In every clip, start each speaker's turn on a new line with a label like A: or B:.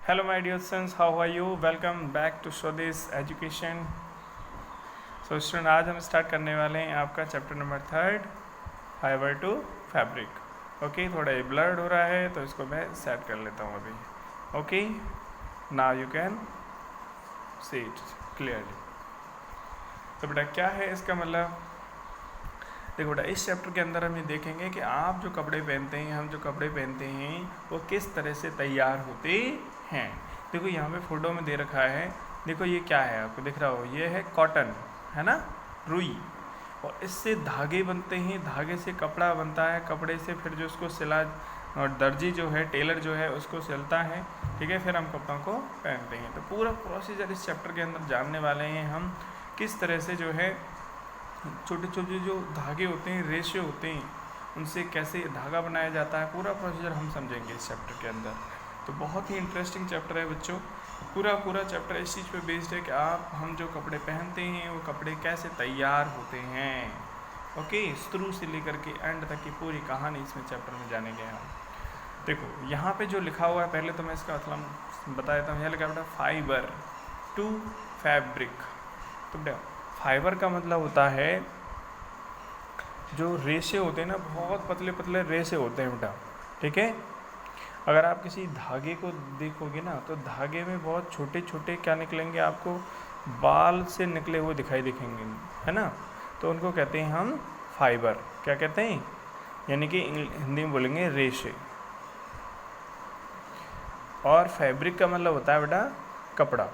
A: Hello my dear students, how are you? Welcome back to Swades Education. So student आज हम start करने वाले हैं आपका chapter number 3 fibre to fabric. Okay, थोड़ा ये ब्लर्ड हो रहा है तो इसको मैं सेट कर लेता हूँ अभी। Okay, now you can see it clearly. तो बेटा क्या है इसका मतलब, देखो बेटा इस चैप्टर के अंदर हम ये देखेंगे कि आप जो कपड़े पहनते हैं, हम जो कपड़े पहनते हैं वो किस तरह से तैयार होते हैं। देखो यहाँ पे फोटो में दे रखा है, देखो ये क्या है आपको दिख रहा हो, ये है कॉटन, है ना, रुई, और इससे धागे बनते हैं, धागे से कपड़ा बनता है, कपड़े से फिर जो उसको सिला और दर्जी जो है, टेलर जो है उसको सिलता है, ठीक है, फिर हम कपड़ों को पहनते हैं। तो पूरा प्रोसीजर इस चैप्टर के अंदर जानने वाले हैं हम, किस तरह से जो है छोटे छोटे जो धागे होते हैं, रेशे होते हैं, उनसे कैसे धागा बनाया जाता है, पूरा प्रोसीजर हम समझेंगे इस चैप्टर के अंदर। तो बहुत ही इंटरेस्टिंग चैप्टर है बच्चों, पूरा चैप्टर इस चीज़ पे बेस्ड है कि हम जो कपड़े पहनते हैं वो कपड़े कैसे तैयार होते हैं। ओके, शुरू से लेकर के एंड तक की पूरी कहानी इसमें चैप्टर में जानेंगे हम। देखो यहाँ पे जो लिखा हुआ है, पहले तो मैं इसका मतलब बता देता हूँ। यहाँ लिखा बेटा फाइबर टू फैब्रिक। तो बेटा फाइबर का मतलब होता है जो रेशे होते हैं ना, बहुत पतले पतले रेशे होते हैं बेटा, ठीक है। अगर आप किसी धागे को देखोगे ना तो धागे में बहुत छोटे छोटे क्या निकलेंगे, आपको बाल से निकले हुए दिखाई दिखेंगे, है ना। तो उनको कहते हैं हम फाइबर। क्या कहते हैं, यानी कि हिंदी में बोलेंगे रेशे। और फैब्रिक का मतलब होता है बेटा कपड़ा।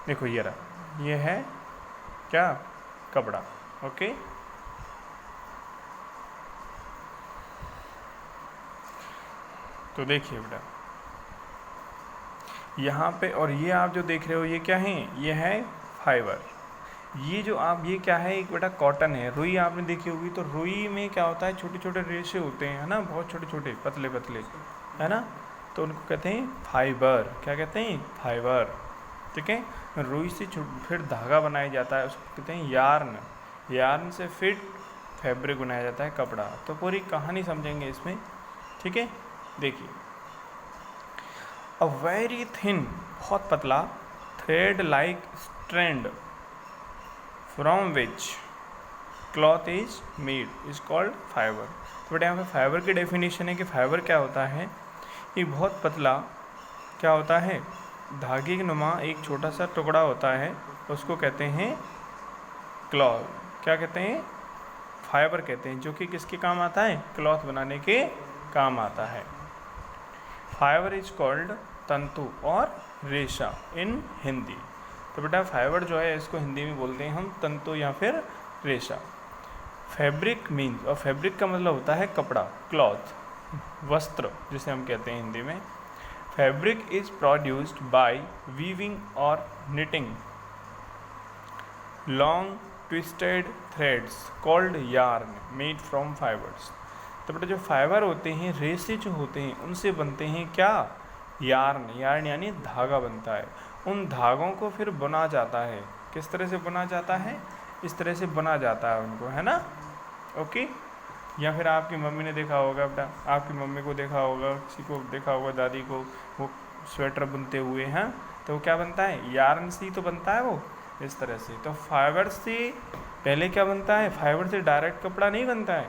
A: देखो ये रहा, ये है क्या, कपड़ा। ओके, तो देखिए बेटा यहाँ पे, और ये आप जो देख रहे हो ये क्या है, ये है फाइबर। ये जो आप, ये क्या है, एक बेटा कॉटन है। रुई आपने देखी होगी, तो रुई में क्या होता है, छोटे छोटे रेशे होते हैं, है ना, बहुत छोटे छोटे पतले पतले, है ना, तो उनको कहते हैं फाइबर। क्या कहते हैं, फाइबर, ठीक है। रुई से फिर धागा बनाया जाता है, उसको कहते हैं यार्न। यार्न से फिर फैब्रिक बनाया जाता है, कपड़ा। तो पूरी कहानी समझेंगे इसमें, ठीक है। देखिए, अ वेरी थिन, बहुत पतला, thread like strand from which cloth is made is called fibre. तो बेटा यहाँ पे फाइबर की डेफिनेशन है कि फाइबर क्या होता है, ये बहुत पतला क्या होता है, धागे के नुमा एक छोटा सा टुकड़ा होता है, उसको कहते हैं क्लॉथ। क्या कहते हैं, फाइबर कहते हैं, जो कि किसके काम आता है, क्लॉथ बनाने के काम आता है। फाइबर इज कॉल्ड तंतु और रेशा इन हिंदी। तो बेटा फाइबर जो है इसको हिंदी में बोलते हैं हम तंतु या फिर रेशा। फैब्रिक मीन्स, और फैब्रिक का मतलब होता है कपड़ा, क्लॉथ, वस्त्र जिसे हम कहते हैं हिंदी में। Fabric is produced by weaving और knitting long twisted threads called yarn made from fibres. तो बेटा जो फाइबर होते हैं, रेशे जो होते हैं, उनसे बनते हैं क्या, यार्न। यार्न यानी धागा बनता है। उन धागों को फिर बुना जाता है। किस तरह से बुना जाता है, इस तरह से बुना जाता है उनको, है ना। ओके, या फिर आपकी मम्मी ने देखा होगा बेटा, आपकी मम्मी को देखा होगा, किसी को देखा होगा, दादी को, वो स्वेटर बुनते हुए हैं, तो वो क्या बनता है, यार्न से तो बनता है वो, इस तरह से। तो फाइबर से पहले क्या बनता है, फाइबर से डायरेक्ट कपड़ा नहीं बनता है,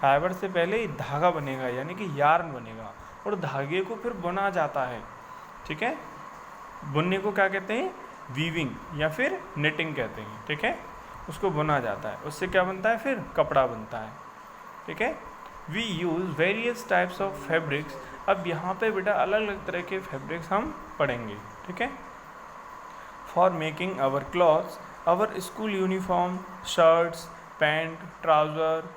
A: फाइबर से पहले धागा बनेगा, यानी कि यार्न बनेगा, और धागे को फिर बुना जाता है, ठीक है। बुनने को क्या कहते हैं, वीविंग या फिर निटिंग कहते हैं, ठीक है। उसको बुना जाता है, उससे क्या बनता है, फिर कपड़ा बनता है, ठीक है। We use various types of fabrics. अब यहाँ पे बेटा अलग अलग तरह के फैब्रिक्स हम पढ़ेंगे, ठीक है। For making our clothes, our school uniform, shirts, pant, trouser.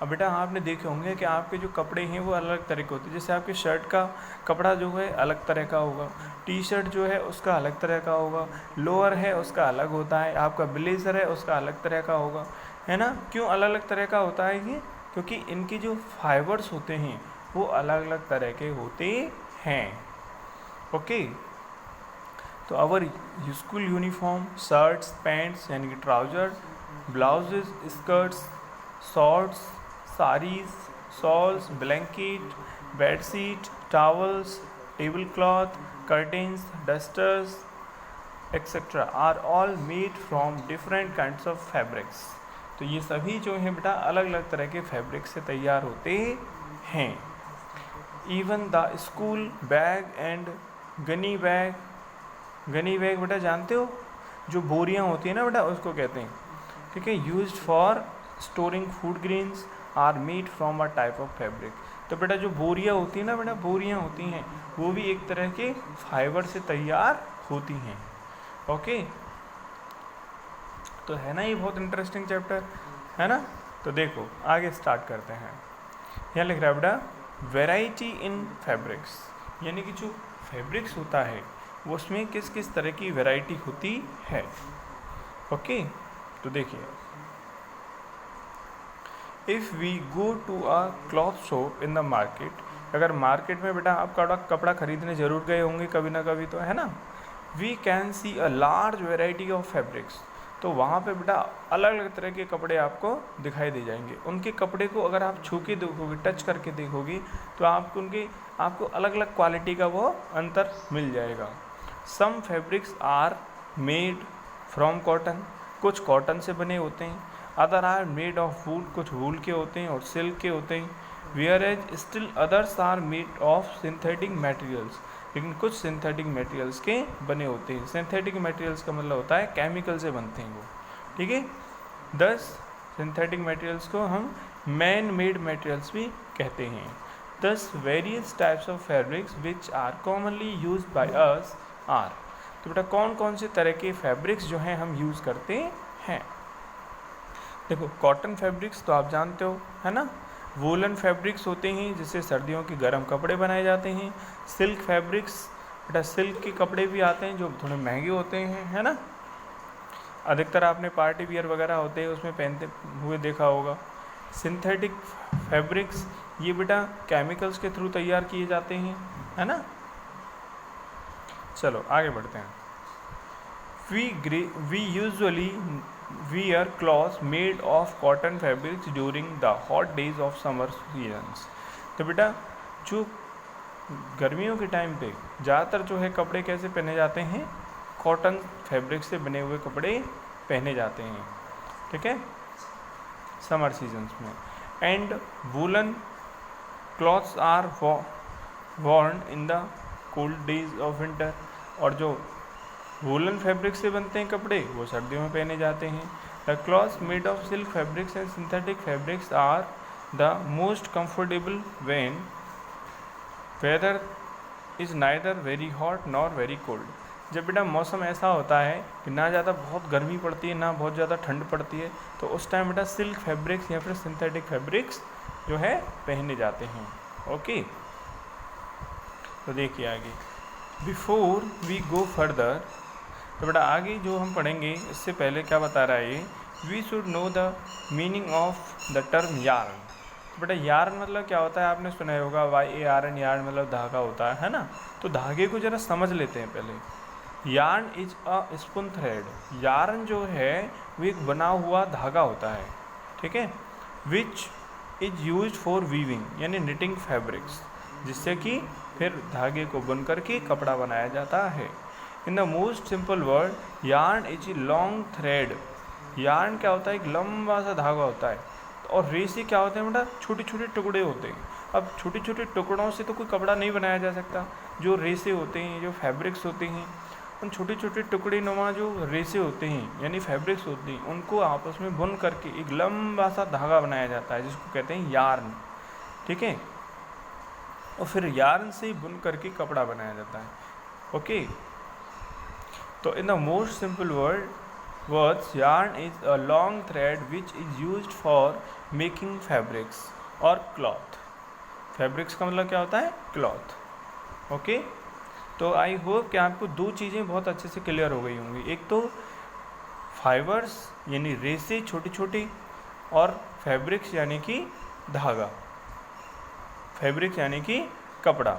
A: अब बेटा आपने देखे होंगे कि आपके जो कपड़े हैं वो अलग अलग तरह के होते हैं। जैसे आपके शर्ट का कपड़ा जो है अलग तरह का होगा, टी शर्ट जो है उसका अलग तरह का होगा, लोअर है उसका अलग होता है, आपका ब्लेजर है उसका अलग तरह का होगा, है ना। क्यों अलग अलग तरह का होता है ये, क्योंकि इनकी जो फाइबर्स होते हैं वो अलग अलग तरह के होते हैं। ओके, तो our school uniform, shirts, pants यानी कि trouser, blouses, skirts, shorts, saris, shawls, blanket, bed sheet, towels, table cloth, curtains, dusters etcetera are all made from different kinds of fabrics. तो ये सभी जो हैं बेटा अलग अलग तरह के फैब्रिक से तैयार होते हैं। Even the school bag and gunny bag, gunny bag बेटा जानते हो, जो बोरियां होती हैं ना बेटा, उसको कहते हैं, ठीक है, used for storing food grains are made from a type of fabric. तो बेटा जो बोरियां होती हैं ना बेटा, बोरियां होती हैं वो भी एक तरह के फाइबर से तैयार होती हैं। ओके, तो है ना ये बहुत इंटरेस्टिंग चैप्टर, है ना। तो देखो आगे स्टार्ट करते हैं। यहाँ लिख रहा है बेटा वैरायटी इन फैब्रिक्स, यानी कि जो फैब्रिक्स होता है वो उसमें किस किस तरह की वैरायटी होती है। ओके, तो देखिए, if we go to a cloth shop in the market, अगर मार्केट में बेटा आप कपड़ा खरीदने ज़रूर गए होंगे कभी ना कभी, तो है ना। We can see a large variety of fabrics, तो वहाँ पे बेटा अलग अलग तरह के कपड़े आपको दिखाई दे जाएंगे। उनके कपड़े को अगर आप छू के देखोगे, टच करके देखोगे, तो आपको अलग अलग क्वालिटी का वो अंतर मिल जाएगा। Some fabrics are made from cotton, कुछ कॉटन से बने होते हैं। Other are made of wool, कुछ वूल के होते हैं और सिल्क के होते हैं। Whereas still others are made of synthetic materials, लेकिन कुछ सिंथेटिक मटेरियल्स के बने होते हैं। सिंथेटिक मटेरियल्स का मतलब होता है केमिकल से बनते हैं वो, ठीक है। 10 सिंथेटिक मटेरियल्स को हम मैन मेड मटेरियल्स भी कहते हैं। 10 various types of fabrics which are commonly use by us are, तो बेटा कौन कौन से तरह के फैब्रिक्स जो हैं हम यूज़ करते हैं। देखो कॉटन फैब्रिक्स तो आप जानते हो, है ना। वूलन फैब्रिक्स होते हैं जिससे सर्दियों के गर्म कपड़े बनाए जाते हैं। सिल्क फैब्रिक्स, बेटा सिल्क के कपड़े भी आते हैं जो थोड़े महंगे होते हैं, है ना। अधिकतर आपने पार्टी वियर वगैरह होते हैं उसमें पहनते हुए देखा होगा। सिंथेटिक फैब्रिक्स ये बेटा केमिकल्स के थ्रू तैयार किए जाते हैं, है ना। चलो आगे बढ़ते हैं। We usually wear clothes made of cotton fabrics during the hot days of summer seasons। तो बेटा जो गर्मियों के टाइम पे ज़्यादातर जो है कपड़े कैसे पहने जाते हैं, कॉटन फैब्रिक से बने हुए कपड़े पहने जाते हैं, ठीक है, समर सीजन्स में। And woollen clothes are worn in the cold days of winter, और जो वूलन फैब्रिक से बनते हैं कपड़े वो सर्दियों में पहने जाते हैं। The clothes made of silk fabrics and synthetic fabrics are the most comfortable when weather is neither very hot nor very cold. जब बेटा मौसम ऐसा होता है कि ना ज़्यादा बहुत गर्मी पड़ती है ना बहुत ज़्यादा ठंड पड़ती है, तो उस टाइम बेटा सिल्क फैब्रिक्स या फिर सिंथेटिक फैब्रिक्स जो है पहने जाते हैं। ओके, तो देखिए आगे, बिफोर वी गो फर्दर, तो बेटा आगे जो हम पढ़ेंगे इससे पहले क्या बता रहा है ये, we should know the meaning of the term yarn. तो बेटा यार्न मतलब क्या होता है, आपने सुना होगा YARN, यार्न मतलब धागा होता है ना। तो धागे को जरा समझ लेते हैं पहले। Yarn is a spoon thread, yarn जो है वो एक बना हुआ धागा होता है, ठीक है, which is use for weaving यानी निटिंग फैब्रिक्स, जिससे कि फिर धागे को बुन करके कपड़ा बनाया जाता है। In the most simple word yarn is a long thread, yarn क्या होता है, एक लंबा सा धागा होता है। और रेसे क्या होते हैं बेटा, छोटे छोटे टुकड़े होते हैं। अब छोटे छोटे टुकड़ों से तो कोई कपड़ा नहीं बनाया जा सकता। जो रेसे होते हैं, जो फैब्रिक्स होते हैं, उन छोटे छोटे टुकड़े नुमा जो रेसे होते हैं यानी फैब्रिक्स होती हैं, उनको आपस में बुन करके एक लंबा सा धागा बनाया जाता है जिसको कहते हैं यार्न, ठीक है। और फिर यार्न से ही बुन करके कपड़ा बनाया जाता है। ओके, तो in the most simple words, yarn is a long thread which is used for making fabrics or cloth। fabrics का मतलब क्या होता है, cloth। ओके, तो आई होप कि आपको दो चीज़ें बहुत अच्छे से क्लियर हो गई होंगी। एक तो फाइबर्स यानी रेसे छोटी छोटी, और फैब्रिक्स यानी कि धागा, फैब्रिक्स यानी कि कपड़ा।